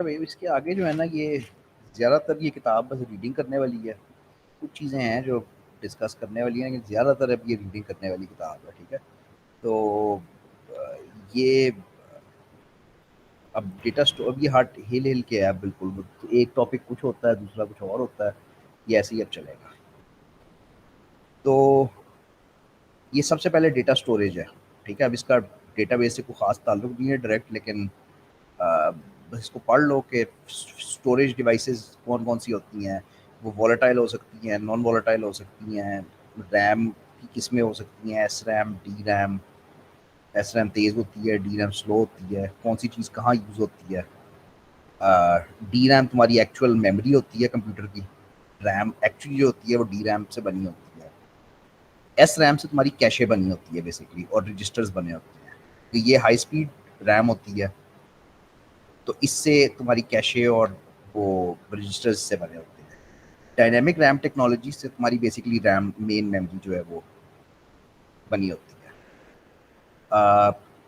मतलब इसके आगे जो है ना, ये ज़्यादातर ये किताब बस रीडिंग करने वाली है। कुछ चीज़ें हैं जो डिस्कस करने वाली हैं, लेकिन ज़्यादातर अब ये रीडिंग करने वाली किताब है, ठीक है। तो ये अब डेटा स्टो अब ये हार्ट हिल हिल के है बिल्कुल। तो एक टॉपिक कुछ होता है, दूसरा कुछ और होता है। ये ऐसे ही अब चलेगा। तो ये सबसे पहले डेटा स्टोरेज है, ठीक है। अब इसका डेटाबेस से कोई ख़ास ताल्लुक नहीं है डायरेक्ट, लेकिन बस इसको पढ़ लो कि स्टोरेज डिवाइसेस कौन कौन सी होती हैं। वो वॉलेटाइल हो सकती हैं, नॉन वॉलेटाइल हो सकती हैं। रैम की किस्में हो सकती हैं, S RAM, D RAM. S RAM तेज़ होती है, डी रैम स्लो होती है। कौन सी चीज़ कहाँ यूज़ होती है। डी रैम तुम्हारी एक्चुअल मेमोरी होती है कंप्यूटर की। रैम एक्चुअली जो होती है वो डी रैम से बनी होती है। एस रैम से तुम्हारी कैशे बनी होती है बेसिकली, और रजिस्टर्स बने होते हैं। तो ये हाई स्पीड रैम होती है, तो इससे तुम्हारी कैशे और वो रजिस्टर्स से बने होते हैं। डायनेमिक रैम टेक्नोलॉजी से तुम्हारी बेसिकली रैम मेन मेमोरी जो है वो बनी होती है।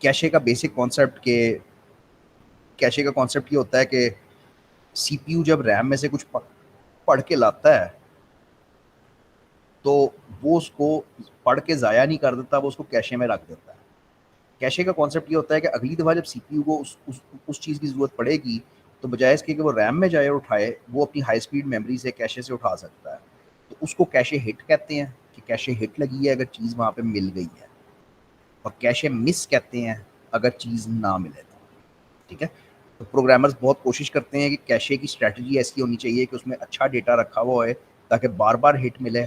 कैशे का बेसिक कॉन्सेप्ट के कैशे का कॉन्सेप्ट ये होता है कि सीपीयू जब रैम में से कुछ पढ़ के लाता है, तो वो उसको पढ़ के ज़ाया नहीं कर देता, वो उसको कैशे में रख देता है। कैशे का कॉन्सेप्ट ये होता है कि अगली दफ़ा जब सीपीयू को उस चीज़ की ज़रूरत पड़ेगी, तो बजाय इसके कि वो रैम में जाए और उठाए, वो अपनी हाई स्पीड मेमोरी से कैशे से उठा सकता है। तो उसको कैशे हिट कहते हैं, कि कैशे हिट लगी है अगर चीज़ वहाँ पे मिल गई है। और कैशे मिस कहते हैं अगर चीज़ ना मिले तो, ठीक है। तो प्रोग्रामर्स बहुत कोशिश करते हैं कि कैशे की स्ट्रैटेजी ऐसी होनी चाहिए कि उसमें अच्छा डेटा रखा हुआ है, ताकि बार बार हिट मिले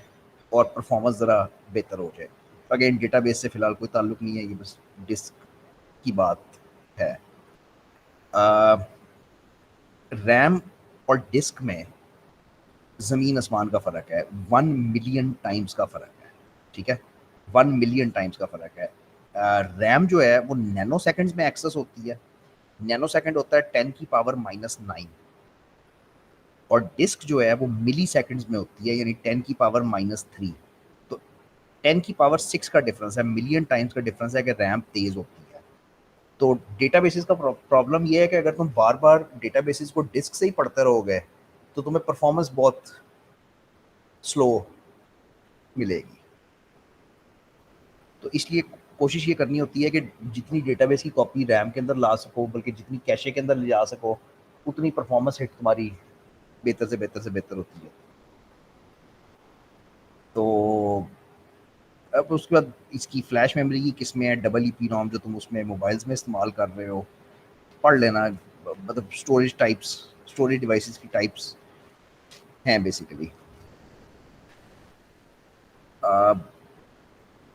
और परफॉर्मेंस ज़रा बेहतर हो जाए। अगेन डेटाबेस से फ़िलहाल कोई ताल्लुक नहीं है, ये बस डिस्क की बात है। रैम और डिस्क में ज़मीन आसमान का फ़र्क है। 1 मिलियन टाइम्स का फ़र्क है, ठीक है। 1 मिलियन टाइम्स का फ़र्क है। रैम जो है वो नैनो सेकंड्स में एक्सेस होती है। नैनो सेकंड होता है 10⁻⁹ और डिस्क जो है वो मिली सेकंड्स में होती है, यानी 10⁻⁻3। तो 10⁻6 का डिफरेंस है, मिलियन टाइम्स का डिफरेंस है कि रैम तेज़ होती है। तो डेटाबेसेस का प्रॉब्लम ये है कि अगर तुम बार बार डेटाबेसेस को डिस्क से ही पढ़ते रहोगे, तो तुम्हें परफॉर्मेंस बहुत स्लो मिलेगी। तो इसलिए कोशिश ये करनी होती है कि जितनी डेटाबेस की कॉपी रैम के अंदर ला सको, बल्कि जितनी कैशे के अंदर ले जा सको, उतनी परफॉर्मेंस हिट तुम्हारी बेहतर से बेहतर होती है। तो अब उसके बाद इसकी फ्लैश मेमोरी की किस्में हैं, डबल ईपी रॉम जो तुम उसमें मोबाइल्स में इस्तेमाल कर रहे हो, पढ़ लेना। मतलब स्टोरेज डिवाइसेस की टाइप्स हैं बेसिकली।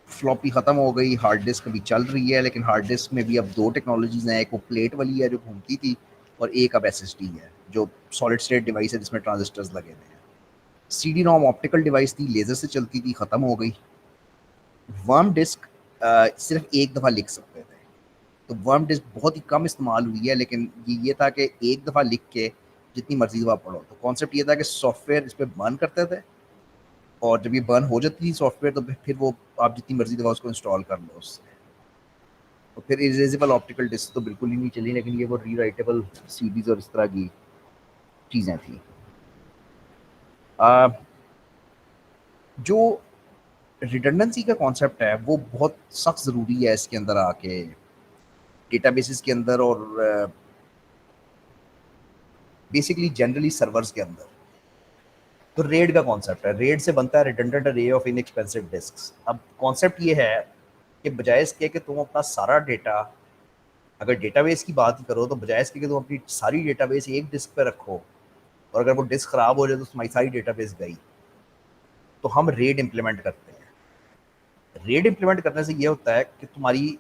फ्लॉपी ख़त्म हो गई, हार्ड डिस्क अभी चल रही है, लेकिन हार्ड डिस्क में भी अब दो टेक्नोलॉजीज़ हैं। एक वो प्लेट वाली है जो घूमती थी, और एक अब एसएसडी है जो सॉलिड स्टेट डिवाइस है जिसमें ट्रांजिस्टर्स लगे हुए हैं। सीडी रोम ऑप्टिकल डिवाइस थी, लेज़र से चलती थी, ख़त्म हो गई। वर्म डिस्क सिर्फ एक दफ़ा लिख सकते थे। तो वर्म डिस्क बहुत ही कम इस्तेमाल हुई है, लेकिन ये था कि एक दफ़ा लिख के जितनी मर्जी दफ़ा पढ़ो। तो कॉन्सेप्ट ये था कि सॉफ्टवेयर इस पर बर्न करते थे, और जब ये बर्न हो जाती थी सॉफ्टवेयर, तो फिर वो आप जितनी मर्जी दफ़ा उसको इंस्टॉल कर लो उससे। तो फिर इरेजेबल ऑप्टिकल डिस्क तो बिल्कुल ही नहीं चली, लेकिन ये वो रीराइटेबल सीडीज और इस तरह की चीज़ें थी। जो रिडंडेंसी का कॉन्सेप्ट है वो बहुत सख्त ज़रूरी है इसके अंदर आके, डेटाबेसेस के अंदर, और बेसिकली जनरली सर्वर्स के अंदर। तो रेड का कॉन्सेप्ट है, रेड से बनता है रिडंडेंट अरे ऑफ इनएक्सपेंसिव डिस्क्स। अब कॉन्सेप्ट ये है कि बजाय इसके कि तुम अपना सारा डेटा, अगर डेटाबेस की बात ही करो, तो बजाय इसके कि तुम अपनी सारी डेटाबेस एक डिस्क पे रखो, और अगर वो डिस्क खराब हो जाए तो तुम्हारी सारी डेटाबेस गई। तो हम रेड इम्प्लीमेंट करते हैं। रेड इम्प्लीमेंट करने से ये होता है कि तुम्हारी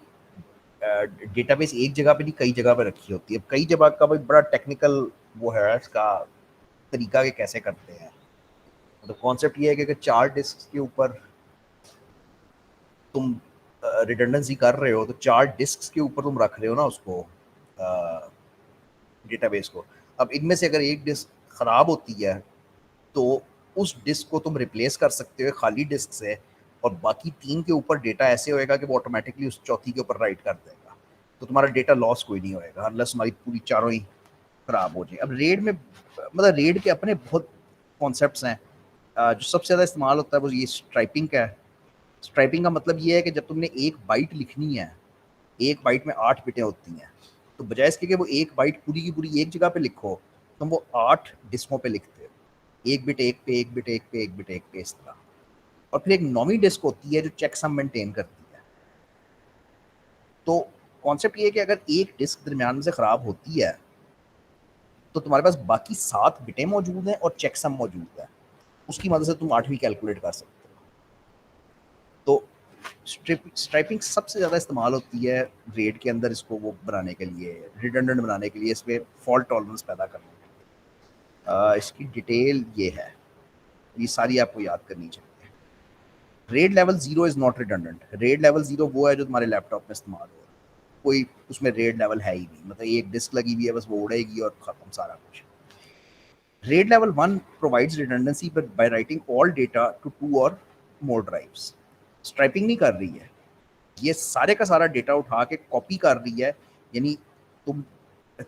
डेटाबेस एक जगह पे नहीं, कई जगह पे रखी होती है। कई जगह का भाई बड़ा टेक्निकल वो है इसका तरीका, के कैसे करते हैं। तो कॉन्सेप्ट ये है कि अगर 4 डिस्क के ऊपर तुम रिडंडेंसी कर रहे हो, तो 4 डिस्क के ऊपर तुम रख रहे हो ना उसको, डेटाबेस को। अब इनमें से अगर एक डिस्क खराब होती है, तो उस डिस्क को तुम रिप्लेस कर सकते हो खाली डिस्क से, और बाकी 3 के ऊपर डेटा ऐसे होएगा कि वो ऑटोमेटिकली उस चौथी के ऊपर राइट कर देगा। तो तुम्हारा डेटा लॉस कोई नहीं होएगा, अनलेस तुम्हारी पूरी चारों ही खराब हो जाए। अब रेड में मतलब रेड के अपने बहुत कॉन्सेप्ट्स हैं। जो सबसे ज़्यादा इस्तेमाल होता है वो ये स्ट्राइपिंग का है। स्ट्राइपिंग का मतलब ये है कि जब तुमने एक बाइट लिखनी है, एक बाइट में 8 बिटें होती हैं, तो बजाय इसके कि वो एक बाइट पूरी की पूरी एक जगह पे लिखो, तुम वो 8 डिस्कों पे लिखते हो। एक बिट एक पे, एक बिट एक पे, एक बिट एक पे, इस तरह। और फिर एक नॉमी डिस्क होती है जो चेक सम मेंटेन करती है। तो कॉन्सेप्ट ये है कि अगर एक डिस्क दरमियान में से खराब होती है, तो तुम्हारे पास बाकी 7 बिटें मौजूद हैं और चेक सम मौजूद है। उसकी मदद से तुम 8वीं कैलकुलेट कर सकते हो। तो स्ट्राइपिंग सबसे ज़्यादा इस्तेमाल होती है रेड के अंदर, इसको वो बनाने के लिए, रिडंडेंट बनाने के लिए, इसमें फॉल्ट टॉलरेंस पैदा करने के लिए। इसकी डिटेल ये है, ये सारी आपको याद करनी चाहिए। Red level 0 is not redundant. Red level 0 वो है जो तुम्हारे लैपटॉप में इस्तेमाल हो रहा है। कोई उसमें रेड लेवल है ही नहीं, मतलब एक डिस्क लगी हुई है, बस वो उड़ेगी और ख़त्म सारा कुछ। RAID level 1 provides redundancy by writing all data to 2 or more drives. Striping नहीं कर रही है, ये सारे का सारा डेटा उठा के कॉपी कर रही है। यानी तुम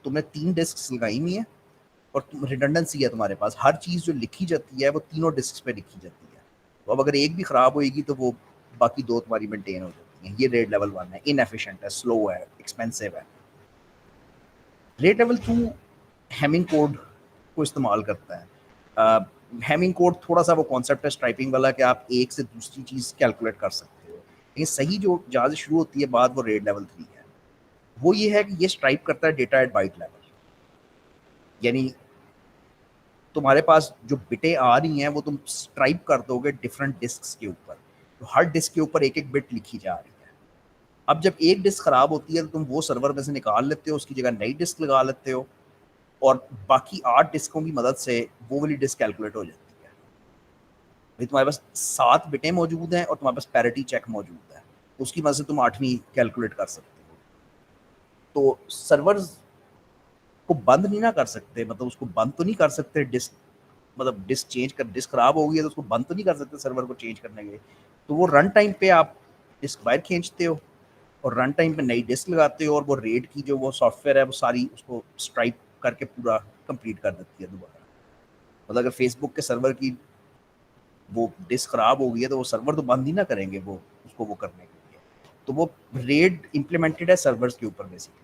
तुमने 3 डिस्क लगाई हुई है और तुम रिडंडेंसी है तुम्हारे पास, हर चीज़ जो लिखी जाती है वो तीनों डिस्क पे लिखी जाती है। तो अब अगर एक भी खराब होएगी तो वो बाकी 2 तुम्हारी मेंटेन हो जाती हैं। ये रेड लेवल 1 है, इनएफिशिएंट है, स्लो है, एक्सपेंसिव है। रेड लेवल 2 हेमिंग कोड को इस्तेमाल करता है। हेमिंग कोड थोड़ा सा वो कॉन्सेप्ट है स्ट्राइपिंग वाला कि आप एक से दूसरी चीज़ कैलकुलेट कर सकते हो, लेकिन सही जो जहाँ से शुरू होती है बात, वो रेड लेवल 3 है। वो ये है कि ये स्ट्राइप करता है डेटा एट बाइट लेवल। यानी तुम्हारे पास जो बिटें आ रही हैं वो तुम स्ट्राइप कर दोगे डिफरेंट डिस्क के ऊपर, तो हर डिस्क के ऊपर एक एक बिट लिखी जा रही है। अब जब एक डिस्क खराब होती है तो तुम वो सर्वर में से निकाल लेते हो, उसकी जगह नई डिस्क लगा लेते हो, और बाकी 8 डिस्कों की मदद से वो वाली डिस्क कैलकुलेट हो जाती है। भाई तुम्हारे पास 7 बिटें मौजूद हैं और तुम्हारे पास पैरिटी चेक मौजूद है, उसकी मदद से तुम 8वीं कैलकुलेट कर सकते हो। तो सर्वर्स को बंद नहीं ना कर सकते, मतलब उसको बंद तो नहीं कर सकते डिस्क, मतलब डिस्क चेंज कर, डिस्क खराब हो गई है तो उसको बंद तो नहीं कर सकते सर्वर को चेंज करने के लिए। तो वो रन टाइम पे आप डिस्क बाहर खींचते हो और रन टाइम पे नई डिस्क लगाते हो, और वो रेड की जो वो सॉफ्टवेयर है वो सारी उसको स्ट्राइप करके पूरा कंप्लीट कर देती है दोबारा। मतलब अगर फेसबुक के सर्वर की वो डिस्क खराब हो गई है तो वो सर्वर तो बंद ही ना करेंगे वो उसको वो करने के लिए। तो वो रेड इम्प्लीमेंटेड है सर्वर्स के ऊपर बेसिकली।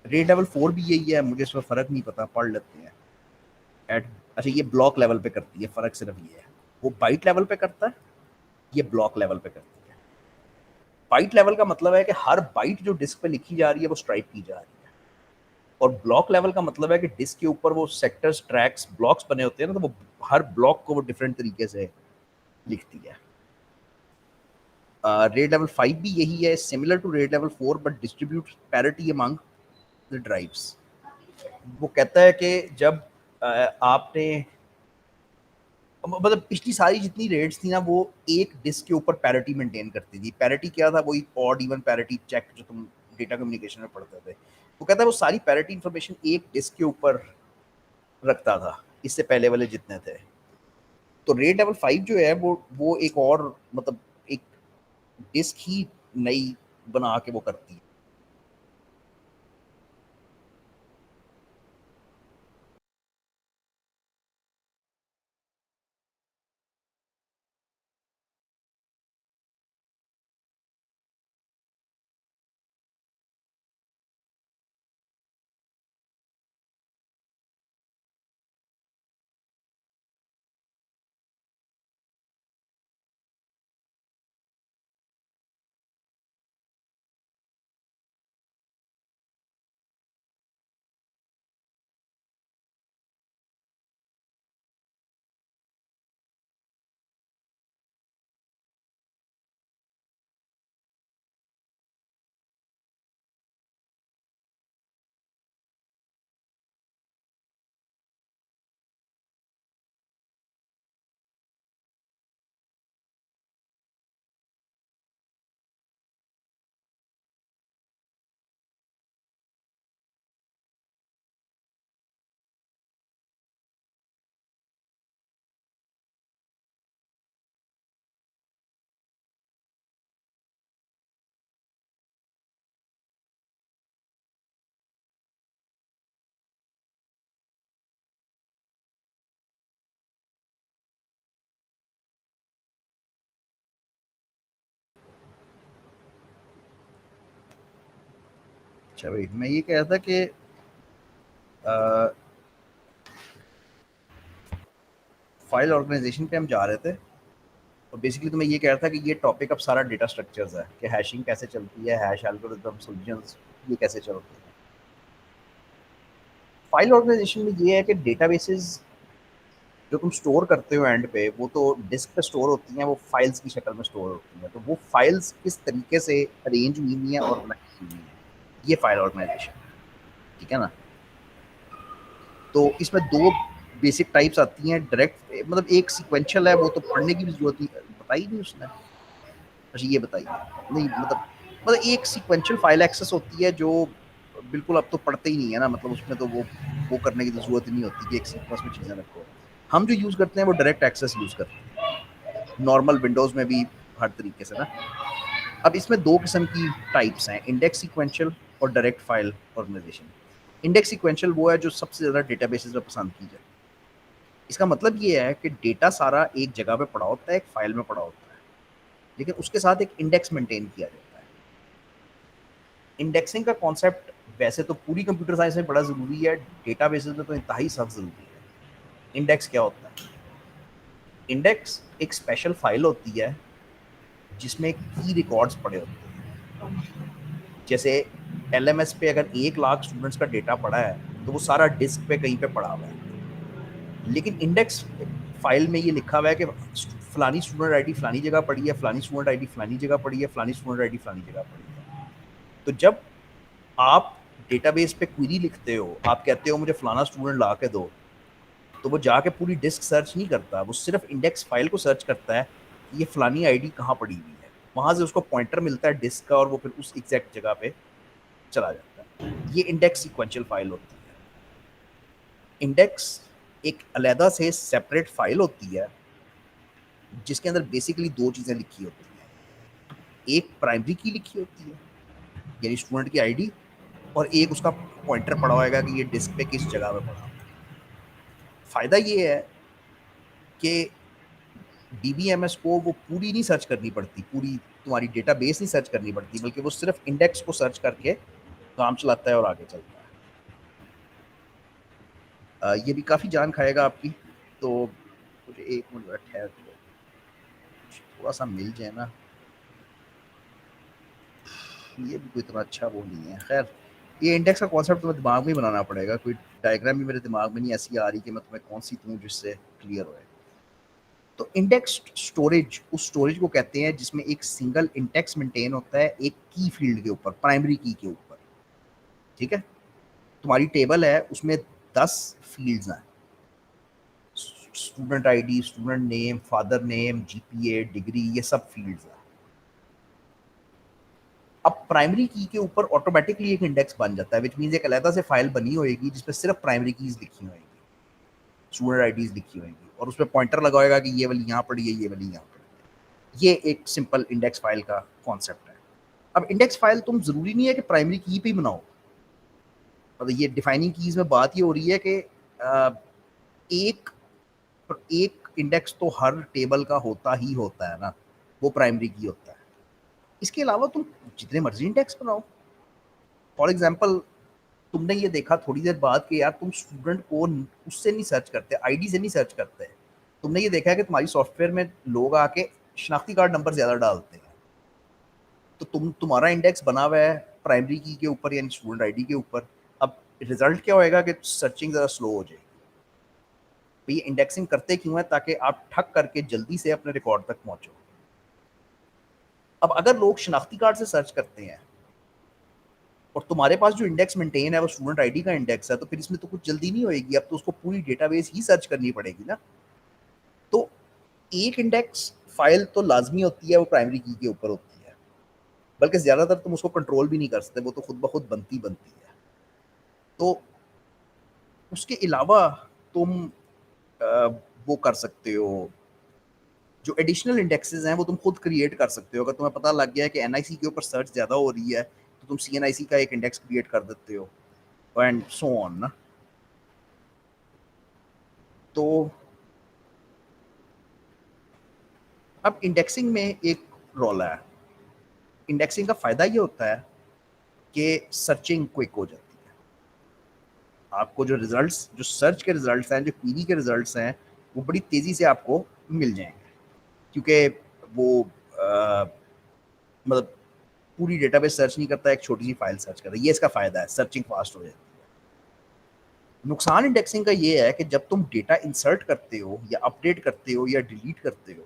रेड लेवल 4 भी यही है, मुझे इसमें फ़र्क नहीं पता, पढ़ लेते हैं। एट अच्छा, ये ब्लॉक लेवल पे करती है, फ़र्क सिर्फ ये है, वो बाइट लेवल पे करता है, ये ब्लॉक लेवल पे करती है। बाइट लेवल का मतलब है कि हर बाइट जो डिस्क पे लिखी जा रही है वो स्ट्राइप की जा रही है, और ब्लॉक लेवल का मतलब है कि डिस्क के ऊपर वो सेक्टर्स, ट्रैक्स, ब्लॉक्स बने होते हैं ना, तो वो हर ब्लॉक को वो डिफरेंट तरीके से लिखती है। रेड लेवल 5 भी यही है, similar to RAID level 4 but distribute parity among the drives. वो कहता है कि जब आपने, मतलब पिछली सारी जितनी रेट्स थी ना वो एक डिस्क के ऊपर पैरिटी मेंटेन करती थी। पैरिटी क्या था, वही ऑड इवन पैरिटी चेक जो तुम डेटा कम्युनिकेशन में पढ़ते थे। वो कहता है वो सारी पैरिटी इंफॉर्मेशन एक डिस्क के ऊपर रखता था, इससे पहले वाले जितने थे। तो रेड लेवल 5 जो है वो एक और, मतलब एक डिस्क ही नई बना के वो करती है। अच्छा भाई, मैं ये कह रहा था कि फाइल ऑर्गेनाइजेशन पे हम जा रहे थे, और बेसिकली तो मैं ये कह रहा था कि ये टॉपिक अब सारा डेटा स्ट्रक्चर्स है कि हैशिंग कैसे चलती है, हैश एल्गोरिथम सॉल्यूशंस ये कैसे चलते हैं। फाइल ऑर्गेनाइजेशन में ये है कि डेटाबेसेस जो तुम स्टोर करते हो एंड पे, वो तो डिस्क पे स्टोर होती हैं, वो फाइल्स की शक्ल में स्टोर होती हैं। तो वो फाइल्स किस तरीके से अरेंज हुई हुई हैं, ऑर्गेनाइज हुई हुई हैं, ये फाइल ऑर्गेनाइजेशन, ठीक है ना। तो इसमें दो बेसिक टाइप्स आती हैं, डायरेक्ट मतलब एक सीक्वेंशियल है, वो तो पढ़ने की भी जरूरत नहीं, बताई नहीं उसने। अच्छा ये बताइए, नहीं मतलब एक सीक्वेंशियल फाइल एक्सेस होती है जो बिल्कुल अब तो पढ़ते ही नहीं है ना, मतलब उसमें तो वो करने की तो जरूरत ही नहीं होती कि एक सीक्वेंस में चीज़ें रखो। हम जो यूज़ करते हैं वो डायरेक्ट एक्सेस यूज़ करते हैं, नॉर्मल विंडोज़ में भी हर तरीके से ना। अब इसमें दो किस्म की टाइप्स हैं, इंडेक्स सीक्वेंशियल और direct file organization. Index sequential वो है जो सबसे ज़्यादा डेटाबेसेस में पसंद की जाए। इसका मतलब ये है कि डेटा सारा एक जगह पे पड़ा होता है, एक फाइल में पड़ा होता है, लेकिन उसके साथ एक इंडेक्स मेंटेन किया जाता है। इंडेक्सिंग का कॉन्सेप्ट वैसे तो पूरी कंप्यूटर साइंस में बड़ा ज़रूरी है, डेटाबेसेस में तो इंतहाई सख्त ज़रूरी है। इंडेक्स क्या होता है? इंडेक्स एक स्पेशल फाइल होती है जिसमें की रिकॉर्ड्स पड़े होते हैं। जैसे एलएमएस पे अगर 1 लाख स्टूडेंट्स का डेटा पड़ा है तो वो सारा डिस्क पे कहीं पे पड़ा हुआ है, लेकिन इंडेक्स फाइल में ये लिखा हुआ है कि फलानी स्टूडेंट आईडी फलानी जगह पड़ी है, फलानी स्टूडेंट आईडी फलानी जगह पड़ी है, फलानी स्टूडेंट आईडी फलानी जगह पड़ी है। तो जब आप डेटाबेस पे क्वेरी लिखते हो, आप कहते हो मुझे फलाना स्टूडेंट ला के दो, तो वो जाके पूरी डिस्क सर्च नहीं करता, वो सिर्फ इंडेक्स फाइल को सर्च करता है कि ये फलानी आईडी कहाँ पड़ी हुई है। वहां से उसको पॉइंटर मिलता है डिस्क का, और वो फिर उस एग्जैक्ट जगह पे चला जाता है। ये इंडेक्स सीक्वेंशियल फाइल होती है। इंडेक्स एक अलहदा से सेपरेट फाइल होती है जिसके अंदर बेसिकली दो चीज़ें लिखी होती हैं। एक प्राइमरी की लिखी होती है, यानी स्टूडेंट की आईडी, और एक उसका पॉइंटर पड़ा होगा कि ये डिस्क पे किस जगह पे पड़ा। फ़ायदा ये है कि डीबीएमएस को वो पूरी नहीं सर्च करनी पड़ती, पूरी तुम्हारी डेटाबेस नहीं सर्च करनी पड़ती, बल्कि वो सिर्फ इंडेक्स को सर्च करके काम चलाता है और आगे चलता है। ये भी काफ़ी जान खाएगा आपकी, तो मुझे 1 मिनट ठहर लो, थोड़ा सा मिल जाए ना। ये भी कोई इतना अच्छा वो नहीं है, खैर। ये इंडेक्स का कॉन्सेप्ट तुम्हें दिमाग में ही बनाना पड़ेगा, कोई डायग्राम भी मेरे दिमाग में नहीं ऐसी आ रही कि मैं तुम्हें कौन सी दूँ जिससे क्लियर होए। तो इंडेक्स स्टोरेज उस स्टोरेज को कहते हैं जिसमें एक सिंगल इंडेक्स मेंटेन होता है एक की फील्ड के ऊपर, प्राइमरी की के ऊपर, ठीक है। तुम्हारी टेबल है, उसमें 10 फील्ड्स हैं, student ID, student name, father name, GPA, degree, ये सब फील्ड्स हैं। अब प्राइमरी की के ऊपर ऑटोमेटिकली एक इंडेक्स बन जाता है, विच मीन्स एक अलग से फाइल बनी होगी जिसमें सिर्फ प्राइमरी कीज लिखी होगी, स्टूडेंट आईडीज लिखी होगी, और उसमें पॉइंटर लगा होगा कि ये वाली यहाँ पड़ी है, ये वाली यहाँ पड़ी है। ये एक सिंपल इंडेक्स फाइल का कॉन्सेप्ट है। अब इंडेक्स फाइल तुम जरूरी नहीं है कि प्राइमरी की पे ही बनाओ, मतलब ये डिफाइनिंग कीज में बात ये हो रही है कि एक एक इंडेक्स तो हर टेबल का होता ही होता है ना, वो प्राइमरी की होता है। इसके अलावा तुम जितने मर्जी इंडेक्स बनाओ। फॉर एग्जाम्पल, तुमने ये देखा थोड़ी देर बाद कि यार तुम स्टूडेंट को उससे नहीं सर्च करते, आईडी से नहीं सर्च करते। तुमने ये देखा है कि तुम्हारी सॉफ्टवेयर में लोग आके शनाख्ती कार्ड नंबर ज्यादा डालते हैं, तो तुम्हारा इंडेक्स बना हुआ है प्राइमरी की के ऊपर यानी स्टूडेंट आईडी के ऊपर। अब रिजल्ट क्या होएगा कि सर्चिंग जरा स्लो हो जाएगी। तो ये इंडेक्सिंग करते क्यों है? ताकि आप ठक करके जल्दी से अपने रिकॉर्ड तक पहुंचो। अब अगर लोग शनाख्ती कार्ड से सर्च करते हैं और तुम्हारे पास जो इंडेक्स मेंटेन है वो स्टूडेंट आईडी का इंडेक्स है, तो फिर इसमें तो कुछ जल्दी नहीं होएगी, अब तो उसको पूरी डेटाबेस ही सर्च करनी पड़ेगी ना। तो एक इंडेक्स फाइल तो लाजमी होती है, वो प्राइमरी की के ऊपर होती है, बल्कि ज्यादातर तुम उसको कंट्रोल भी नहीं कर सकते, वो तो खुद ब खुद बनती है। तो उसके अलावा तुम अ, वो कर सकते हो, जो एडिशनल इंडेक्सेस हैं वो तुम खुद क्रिएट कर सकते हो। अगर तुम्हें पता लग गया है कि एनआईसी के ऊपर सर्च ज्यादा हो रही है, तो तुम सीएनआईसी का एक इंडेक्स क्रिएट कर देते हो, एंड सो ऑन ना। तो अब इंडेक्सिंग में एक रोल है। इंडेक्सिंग का फायदा ये होता है कि सर्चिंग क्विक हो जाती है। आपको जो रिजल्ट्स, जो सर्च के रिजल्ट्स हैं, जो क्वेरी के रिजल्ट्स हैं, वो बड़ी तेज़ी से आपको मिल जाएंगे, क्योंकि वो मतलब पूरी डेटाबेस सर्च नहीं करता, एक छोटी सी फाइल सर्च कर रहा है। ये इसका फायदा है, सर्चिंग फास्ट हो जाती है। नुकसान इंडेक्सिंग का ये है कि जब तुम डेटा इंसर्ट करते हो या अपडेट करते हो या डिलीट करते हो,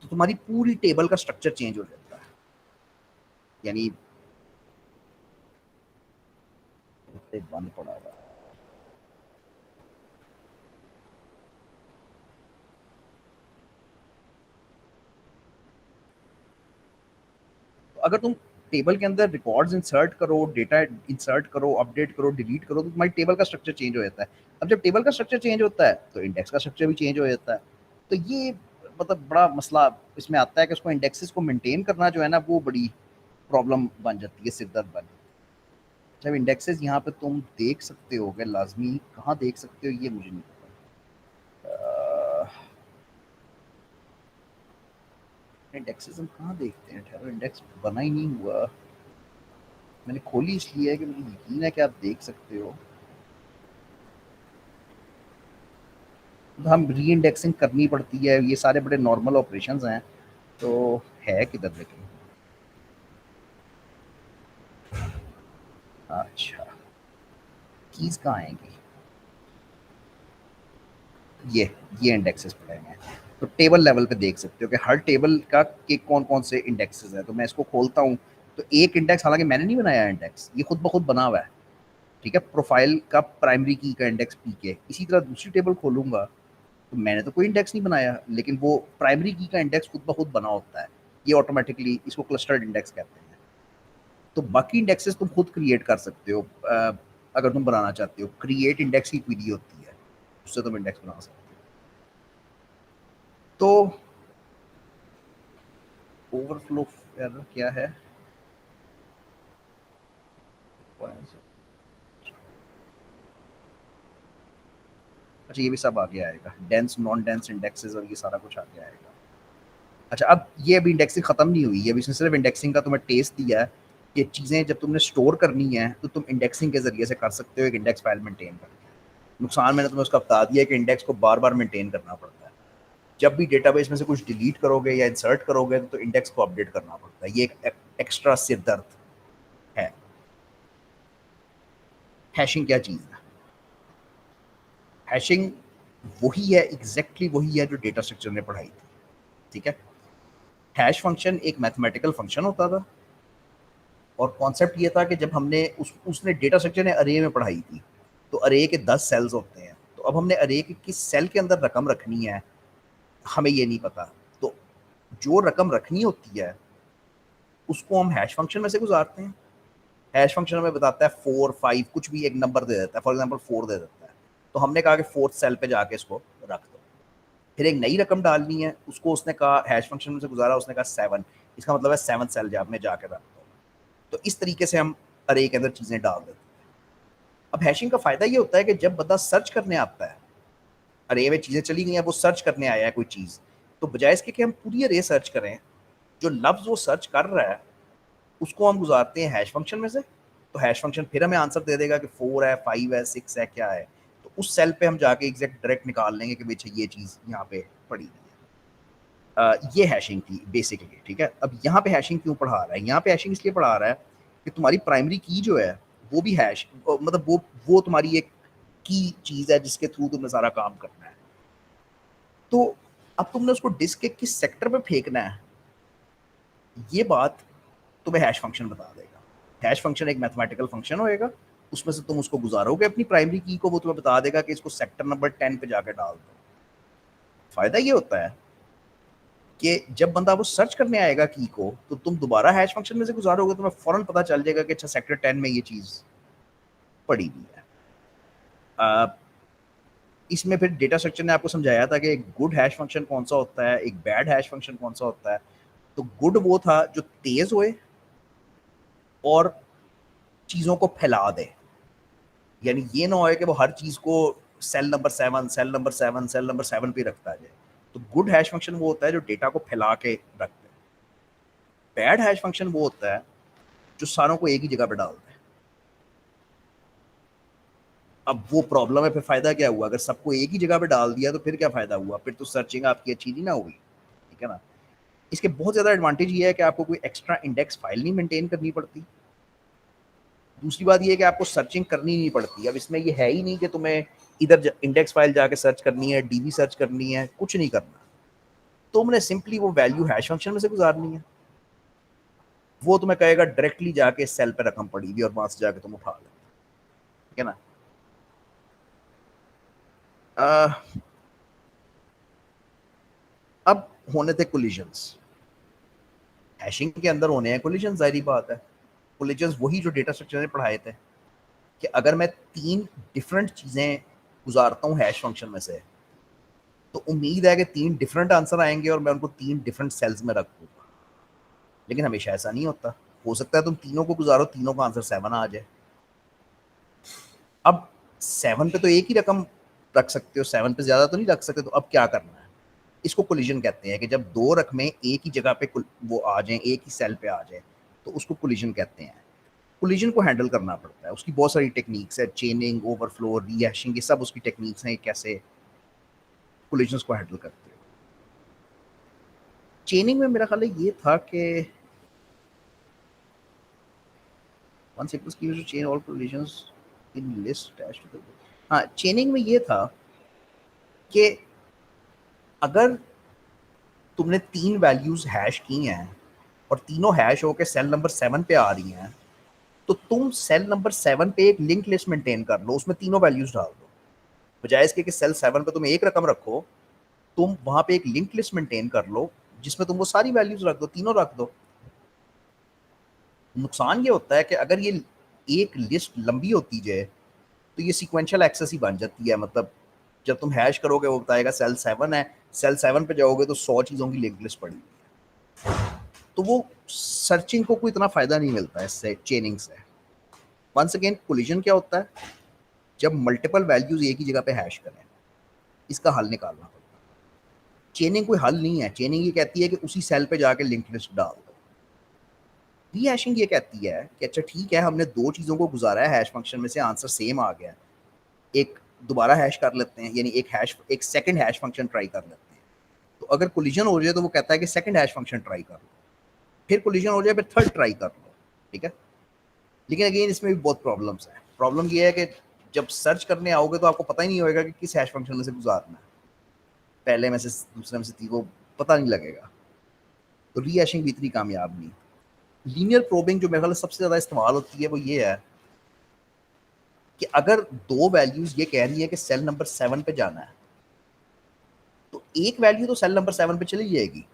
तो तुम्हारी पूरी टेबल का स्ट्रक्चर चेंज हो जाता है। यानी बंद पड़ा हुआ है। तो अगर तुम टेबल के अंदर रिकॉर्ड्स इंसर्ट करो, डेटा इंसर्ट करो, अपडेट करो, डिलीट करो, तो तुम्हारी टेबल का स्ट्रक्चर चेंज हो जाता है। अब जब टेबल का स्ट्रक्चर चेंज होता है तो इंडेक्स का स्ट्रक्चर भी चेंज हो जाता है। तो ये मतलब बड़ा मसला इसमें आता है कि उसको इंडेक्सेस को मेंटेन करना जो है ना, वो बड़ी प्रॉब्लम बन जाती है, सिरदर्द बन जाती है। जब इंडेक्सेस यहाँ पे तुम देख सकते हो, लाजमी कहाँ देख सकते हो ये मुझे नहीं पता। इंडेक्सेस हम कहाँ देखते हैं? ठहरो, इंडेक्स बना ही नहीं हुआ। मैंने खोली इसलिए है कि मुझे यकीन है कि आप देख सकते हो। तो हम री इंडेक्सिंग करनी पड़ती है, ये सारे बड़े नॉर्मल ऑपरेशंस हैं। तो है किधर लेकिन? अच्छा, कीज कहाँ आएंगी? ये इंडेक्सेस पड़े हैं। तो टेबल लेवल पे देख सकते हो कि हर टेबल का के कौन कौन से इंडेक्सेस है। तो मैं इसको खोलता हूँ, तो एक इंडेक्स, हालांकि मैंने नहीं बनाया इंडेक्स, ये खुद ब खुद बना हुआ है। ठीक है, प्रोफाइल का प्राइमरी की का इंडेक्स पी के। इसी तरह दूसरी टेबल खोलूंगा, तो मैंने तो कोई इंडेक्स नहीं बनाया, लेकिन वो प्राइमरी की का इंडेक्स खुद ब खुद बना होता है। ये ऑटोमेटिकली, इसको क्लस्टर्ड इंडेक्स कहते हैं। तो बाकी इंडेक्सेस तुम खुद क्रिएट कर सकते हो। अगर तुम बनाना चाहते हो, क्रिएट इंडेक्स की क्वेरी होती है, उससे तुम इंडेक्स बना सकते हो। तो ओवरफ्लो एरर क्या है? अच्छा, ये भी सब आगे आएगा, डेंस नॉन डेंस इंडेक्सेस और ये सारा कुछ आगे आएगा। अच्छा, अब ये अभी इंडेक्सिंग खत्म नहीं हुई है, अभी इसने सिर्फ इंडेक्सिंग का तुम्हें टेस्ट दिया है कि चीज़ें जब तुमने स्टोर करनी है तो तुम इंडेक्सिंग के जरिए से कर सकते हो, एक इंडेक्स फाइल मेंटेन करके। नुकसान मैंने तुम्हें उसका बता दिया कि इंडेक्स को बार बार मेंटेन करना पड़ता है। जब भी डेटाबेस में से कुछ डिलीट करोगे या इंसर्ट करोगे तो इंडेक्स को अपडेट करना पड़ता है। ये एक एक्स्ट्रा सिर दर्द है। हैशिंग क्या चीज़ है? हैशिंग वही है, एग्जैक्टली वही है जो डेटा स्ट्रक्चर ने पढ़ाई थी। ठीक है, हैश फंक्शन एक मैथमेटिकल फंक्शन होता था, और कॉन्सेप्ट ये था कि जब हमने उसने डेटा स्ट्रक्चर ने अरे में पढ़ाई थी, तो अरे के 10 सेल्स होते हैं। तो अब हमने अरे के किस सेल के अंदर रकम रखनी है, हमें ये नहीं पता। तो जो रकम रखनी होती है उसको हम हैश फंक्शन में से गुजारते हैं। हैश फंक्शन हमें बताता है 4 5 कुछ भी एक नंबर दे देता है, फॉर एग्जांपल 4 दे देता है। तो हमने कहा कि फोर्थ सेल पे जाके इसको रख दो। फिर एक नई रकम डालनी है, उसको उसने कहा हैश फंक्शन में से गुजारा, उसने कहा 7, इसका मतलब है 7 सेल जा में जाके रख दो। तो इस तरीके से हम अरे के अंदर चीजें डाल देते हैं। अब हैशिंग का फायदा ये होता है कि जब बंदा सर्च करने आता है, अरे में चीजें चली गई हैं, वो सर्च करने आया है कोई चीज, तो बजाय इसके कि हम पूरी अरे सर्च करें, जो लफ्ज वो सर्च कर रहा है उसको हम गुजारते हैं हैश फंक्शन में से। तो हैश फंक्शन फिर हमें आंसर दे देगा कि 4 है, 5 है, 6 है, क्या है। तो उस सेल पे हम जाके एग्जैक्ट डायरेक्ट निकाल लेंगे कि बेचा ये चीज यहाँ पे पड़ी हुई है। ये हैशिंग थी बेसिकली। ठीक है, अब यहाँ पे हैशिंग क्यों पढ़ा रहा है? यहाँ पे हैशिंग इसलिए पढ़ा रहा है कि तुम्हारी प्राइमरी की जो है वो भी हैश, मतलब वो तुम्हारी एक की चीज है जिसके थ्रू तुमने सारा काम करना है। तो अब तुमने उसको डिस्क के किस सेक्टर पे फेंकना है, ये बात तुम्हें हैश फंक्शन बता देगा। हैश फंक्शन एक मैथमेटिकल फंक्शन होएगा, उसमें से तुम उसको गुजारोगे अपनी प्राइमरी की को, वो तुम्हें बता देगा कि इसको सेक्टर नंबर 10 पे जाकर डाल दो। फायदा ये होता है कि जब बंदा वो सर्च करने आएगा की को, तो तुम दोबारा हैश फंक्शन में से गुजारोगे, तुम्हें फौरन पता चल जाएगा कि अच्छा सेक्टर 10 में ये चीज पड़ी हुई है। इसमें फिर डेटा स्ट्रक्चर ने आपको समझाया था कि एक गुड हैश फंक्शन कौन सा होता है, एक बैड हैश फंक्शन कौन सा होता है। तो गुड वो था जो तेज होए और चीजों को फैला दे। यानी ये ना हो कि वो हर चीज को cell number 7, cell number 7, cell number 7 पे रखता है। तो गुड हैश फंक्शन वो होता है जो डेटा को फैला के रखता है। बैड हैश फंक्शन वो होता है जो सारों को एक ही जगह पे डालता है। अब वो प्रॉब्लम है, फिर फायदा क्या हुआ? अगर सबको एक ही जगह पे डाल दिया तो फिर क्या फायदा हुआ? फिर तो सर्चिंग आपकी अच्छी नहीं ना हुई, ठीक है ना? इसके बहुत ज़्यादा एडवांटेज ये है कि आपको कोई एक्स्ट्रा इंडेक्स फाइल नहीं मेंटेन करनी पड़ती। दूसरी बात ये है कि आपको सर्चिंग करनी नहीं पड़ती। अब इसमें ये है ही नहीं कि तुम्हें इधर इंडेक्स फाइल जाके सर्च करनी है, डीबी सर्च करनी है, कुछ नहीं करना। तुमने सिंपली वो वैल्यू हैश फंक्शन में से गुजारनी है। वो तुम्हें कहेगा डायरेक्टली जाके सेल पे रकम पड़ी हुई और वहां से जाके तुम उठा लो, ठीक है ना? अब होने थे कोलिजन्स। हैशिंग के अंदर होने हैं कोलिजन, जाहिर बात है। कोलिजन्स वही जो डेटा स्ट्रक्चर ने पढ़ाए थे कि अगर मैं 3 डिफरेंट चीज़ें गुजारता हूँ हैश फंक्शन में से, तो उम्मीद है कि 3 डिफरेंट आंसर आएंगे और मैं उनको 3 डिफरेंट सेल्स में रख दूंगा। लेकिन हमेशा ऐसा नहीं होता। हो सकता है तुम तीनों को गुजारो, तीनों का आंसर 7 आ जाए। अब 7 पे तो एक ही रकम रख सकते हो, 7 पे ज़्यादा तो नहीं रख सकते। तो अब क्या करना है? इसको कोलिजन कहते हैं कि जब 2 रकमें एक ही जगह पे वो आ जाएं, एक ही सेल पे आ जाए, तो उसको कोलिजन कहते हैं। कोलिजन को हैंडल करना पड़ता है, उसकी बहुत सारी टेक्निक्स है, चेनिंग, ओवरफ्लो, रीहैशिंग, ये सब उसकी टेक्निक्स हैं, कैसे कोलिजन्स को हैंडल करते हो। चेनिंग में मेरा ख्याल है ये था कि वन सीक्वेंस की use to chain all collisions in list dash two the. हाँ, चेनिंग में ये था कि अगर तुमने 3 वैल्यूज हैश की हैं और तीनों हैश होकर सेल नंबर 7 पे आ रही हैं, तो तुम सेल नंबर 7 पे एक लिंक लिस्ट मेंटेन कर लो, उसमें तीनों वैल्यूज डाल दो। बजाय इसके कि सेल 7 पे तुम एक रकम रखो, तुम वहां पे एक लिंक लिस्ट मेंटेन कर लो जिसमें तुम वो सारी वैल्यूज रख दो, तीनों रख दो। नुकसान ये होता है कि अगर ये एक लिस्ट लंबी होती जाए तो ये सीक्वेंशियल एक्सेस ही बन जाती है। मतलब जब तुम हैश करोगे वो बताएगा सेल 7 है, सेल 7 पे जाओगे तो 100 चीज़ों की लिंक लिस्ट पड़ी हुई है। तो वो सर्चिंग को कोई इतना फायदा नहीं मिलता है इससे, चेनिंग से। वंस अगेन कोलिजन क्या होता है? जब मल्टीपल वैल्यूज एक ही जगह पे हैश करें, इसका हल निकालना पड़ता है। चेनिंग कोई हल नहीं है। चेनिंग ये कहती है कि उसी सेल पे जाके लिंक लिस्ट डाल दो। रीहैशिंग ये कहती है कि अच्छा ठीक है, हमने 2 चीज़ों को गुजारा है हैश फंक्शन में से, आंसर सेम आ गया, एक दोबारा हैश कर लेते हैं, यानी एक सेकंड हैश फंक्शन ट्राई कर लेते हैं। तो अगर कोलिजन हो जाए तो वो कहता है कि सेकंड हैश फंक्शन ट्राई कर लो, फिर कोलिजन हो जाए फिर थर्ड ट्राई कर लो, ठीक है? लेकिन अगेन इसमें भी बहुत प्रॉब्लम्स है। प्रॉब्लम ये है कि जब सर्च करने आओगे तो आपको पता ही नहीं होगा कि किस हैश फंक्शन में से गुजारना है, पहले में से दूसरे में से तीसरे, पता नहीं लगेगा। तो रीहैशिंग भी इतनी कामयाब नहीं। लीनियर प्रोबिंग जो मेरे ख्याल सबसे ज़्यादा इस्तेमाल होती है वो ये है कि अगर 2 वैल्यूज ये कह रही है कि सेल नंबर 7 पे जाना है, तो एक वैल्यू तो सेल नंबर 7 पे चली जाएगी,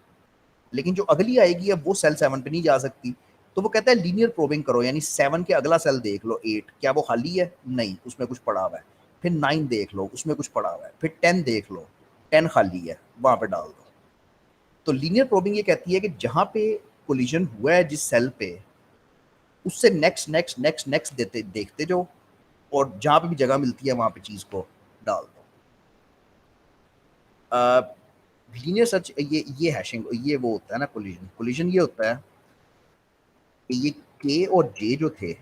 लेकिन जो अगली आएगी अब वो सेल 7 पे नहीं जा सकती। तो वो कहता है लीनियर प्रोबिंग करो, यानी 7 के अगला सेल देख लो, 8 क्या वो खाली है? नहीं, उसमें कुछ पड़ा हुआ है। फिर 9 देख लो, उसमें कुछ पड़ा हुआ है। फिर 10 देख लो, 10 खाली है, वहां पे डाल दो। तो लीनियर प्रोबिंग ये कहती है कि जहां पे कोलिजन हुआ है जिस सेल पे, उससे नेक्स्ट नेक्स्ट नेक्स्ट नेक्स्ट देते देखते जाओ और जहां पे भी जगह मिलती है वहां पे चीज को डाल दो। लीनियर सर्च ये हैशिंग, ये वो होता है ना कोलिजन। कोलिजन ये होता है कि ये के और जे जो थे,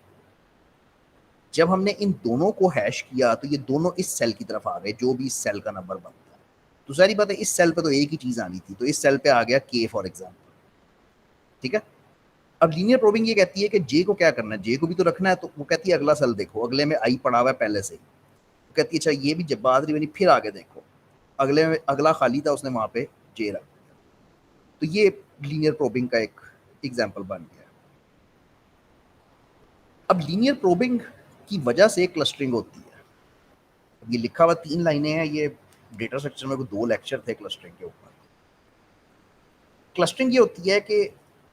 जब हमने इन दोनों को हैश किया तो ये दोनों इस सेल की तरफ आ गए, जो भी इस सेल का नंबर बनता है। तो सारी बात है, इस सेल पे तो एक ही चीज आनी थी, तो इस सेल पे आ गया के फॉर एग्जाम्पल, ठीक है? अब लीनियर प्रोबिंग ये कहती है कि जे को क्या करना है, जे को भी तो रखना है। तो वो कहती है अगला सेल देखो, अगले में आई पड़ा हुआ है पहले से ही। वो कहती है अच्छा ये भी जब बात रही बनी, फिर आगे देखो, अगले में अगला खाली था, उसने वहां पे जे रख दिया। तो ये लीनियर प्रोबिंग का एक एग्जाम्पल बन गया। अब लीनियर प्रोबिंग की वजह से क्लस्टरिंग होती है। ये लिखा हुआ 3 लाइनें हैं, ये डेटा स्ट्रक्चर में 2 लेक्चर थे क्लस्टरिंग के ऊपर। क्लस्टरिंग ये होती है कि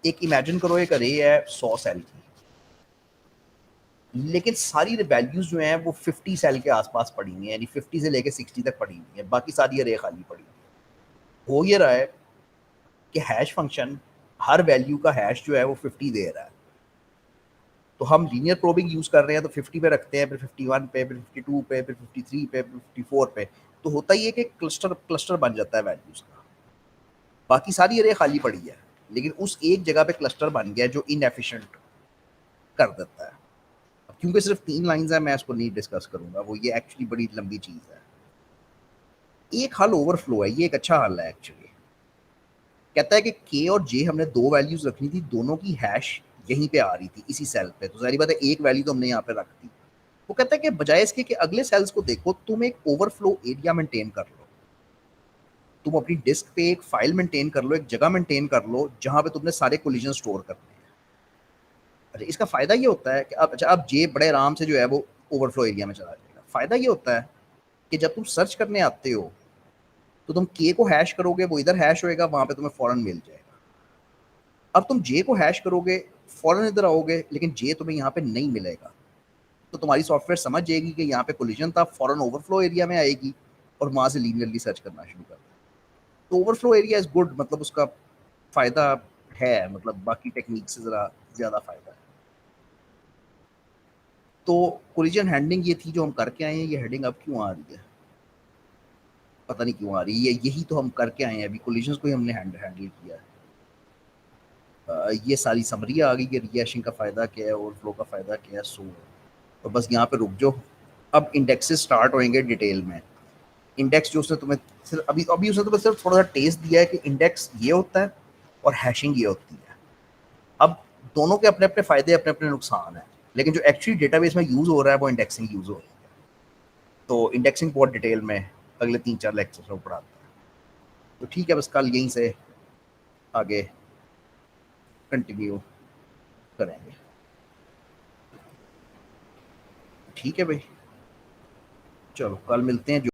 एक इमेजिन करो, एक अरे है 100 सेल की, लेकिन सारी वैल्यूज जो हैं वो 50 सेल के आसपास पड़ी हुई हैं, यानी 50 से लेके 60 तक पड़ी हुई है, बाकी सारी अरे खाली पड़ी हुई है। हो ये रहा है कि हैश फंक्शन हर वैल्यू का हैश जो है वो 50 दे रहा है। तो हम लीनियर प्रोबिंग यूज कर रहे हैं तो 50 पे रखते हैं, फिर 51 पे, फिर 52 पे, फिर 53 पे, फिर 54 पे। तो होता ही है कि क्लस्टर क्लस्टर बन जाता है वैल्यूज का। बाकी सारी अरे खाली पड़ी है, लेकिन उस एक जगह पे क्लस्टर बन गया जो इनएफिशिएंट कर देता है। अब क्योंकि सिर्फ 3 लाइन्स हैं, मैं इसको नहीं डिस्कस करूँगा, वो ये एक्चुअली बड़ी लंबी चीज़ है। एक हल ओवरफ्लो है, ये एक अच्छा हल है एक्चुअली। कहता है कि के और जे हमने 2 वैल्यूज़ रखनी थी, दोनों की हैश यहीं पे आ रही थी, इसी सेल पे, तो ज़ाहिर बात है एक वैल्यू तो हमने यहाँ पे रख दी। वो कहता है कि बजाय इसके कि अगले सेल्स को देखो, तुम एक ओवरफ्लो एरिया मेंटेन कर लो। तुम अपनी डिस्क पे एक फाइल मेंटेन कर लो, एक जगह मेंटेन कर लो जहां पे तुमने सारे कोलिजन स्टोर करने हैं। अच्छा, इसका फायदा ये होता है कि अब जे बड़े आराम से जो है वो ओवरफ्लो एरिया में चला जाएगा। फायदा ये होता है कि जब तुम सर्च करने आते हो तो तुम के को हैश करोगे, वो इधर हैश होएगा, वहां पे तुम्हें फौरन मिल जाएगा। अब तुम जे को हैश करोगे, फौरन इधर आओगे, लेकिन जे तुम्हें यहाँ पे नहीं मिलेगा, तो तुम्हारी सॉफ्टवेयर समझ जाएगी कि यहाँ पे कोलिजन था, फौरन ओवरफ्लो एरिया में आएगी और वहां से लीनियरली सर्च करना शुरू कर देगा। तो ओवरफ्लो एरिया इज गुड, मतलब उसका फायदा है, मतलब बाकी टेक्निक से जरा ज्यादा फायदा है। तो कोलिजन हैंडलिंग ये थी जो हम करके आए हैं। ये हेडिंग अब क्यों आ रही है, पता नहीं क्यों आ रही है। यही तो हम करके आए हैं, अभी कोलिजन को ही हमने हैंडल किया है। ये सारी समरी आ गई कि रिहैशिंग का फायदा क्या है, ओवरफ्लो का फायदा क्या है। सो तो बस यहाँ पे रुक जाओ। अब इंडेक्सेस स्टार्ट होंगे डिटेल में। इंडेक्स जो उसने तुम्हें सिर्फ अभी अभी उसने तुम्हें सिर्फ थोड़ा सा टेस्ट दिया है कि इंडेक्स ये होता है और हैशिंग ये होती है। अब दोनों के अपने अपने फायदे, अपने अपने नुकसान हैं, लेकिन जो एक्चुअली डेटाबेस में यूज हो रहा है वो इंडेक्सिंग यूज हो रही है। तो इंडेक्सिंग बहुत डिटेल में अगले 3-4 लेक्चर में पढ़ाता है। तो ठीक है, बस कल यहीं से आगे कंटिन्यू करेंगे। ठीक है भाई, चलो कल मिलते हैं।